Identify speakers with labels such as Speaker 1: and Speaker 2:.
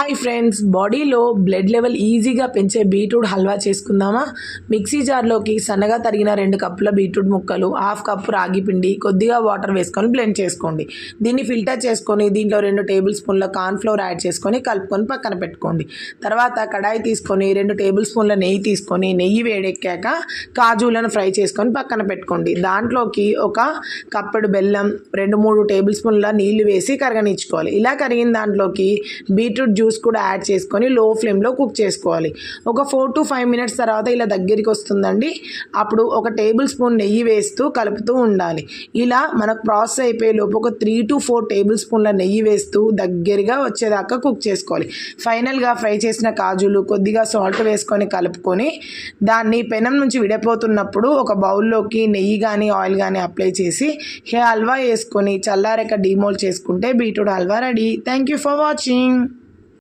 Speaker 1: Hi friends, బాడీలో blood level ఈజీగా పెంచే బీట్రూట్ హల్వా చేసుకుందామా. మిక్సీ జార్లోకి సన్నగా తరిగిన 2 కప్పుల బీట్రూట్ ముక్కలు, 1/2 కప్పు రాగి పిండి, కొద్దిగా వాటర్ వేసుకొని బ్లెండ్ చేసుకోండి. దీన్ని ఫిల్టర్ చేసుకొని దీంట్లో 2 టేబుల్ స్పూన్ల కార్న్ఫ్లోర్ యాడ్ చేసుకొని కలుపుకొని పక్కన పెట్టుకోండి. తర్వాత కడాయి తీసుకొని 2 టేబుల్ స్పూన్ల నెయ్యి తీసుకొని నెయ్యి వేడెక్కాక కాజులను ఫ్రై చేసుకొని పక్కన పెట్టుకోండి. దాంట్లోకి 1 కప్పెడు బెల్లం, 2-3 టేబుల్ స్పూన్ల నీళ్లు వేసి కరగనిచ్చుకోవాలి. ఇలా కరిగిన దాంట్లోకి బీట్రూట్ జ్యూస్ కూడా యాడ్ చేసుకొని లో ఫ్లేమ్లో కుక్ చేసుకోవాలి. ఒక 4 to 5 మినిట్స్ తర్వాత ఇలా దగ్గరికి వస్తుందండి. అప్పుడు 1 టేబుల్ స్పూన్ నెయ్యి వేస్తూ కలుపుతూ ఉండాలి. ఇలా మనకు ప్రాసెస్ అయిపోయే లోపు ఒక 3 to 4 టేబుల్ స్పూన్ల నెయ్యి వేస్తూ దగ్గరగా వచ్చేదాకా కుక్ చేసుకోవాలి. ఫైనల్గా ఫ్రై చేసిన కాజులు, కొద్దిగా సాల్ట్ వేసుకొని కలుపుకొని దాన్ని పెనం నుంచి విడిపోతున్నప్పుడు ఒక బౌల్లోకి నెయ్యి కానీ ఆయిల్ కానీ అప్లై చేసి హల్వా వేసుకొని చల్లారాక డీమోల్డ్ చేసుకుంటే beetroot halwa ready. Thank you for watching.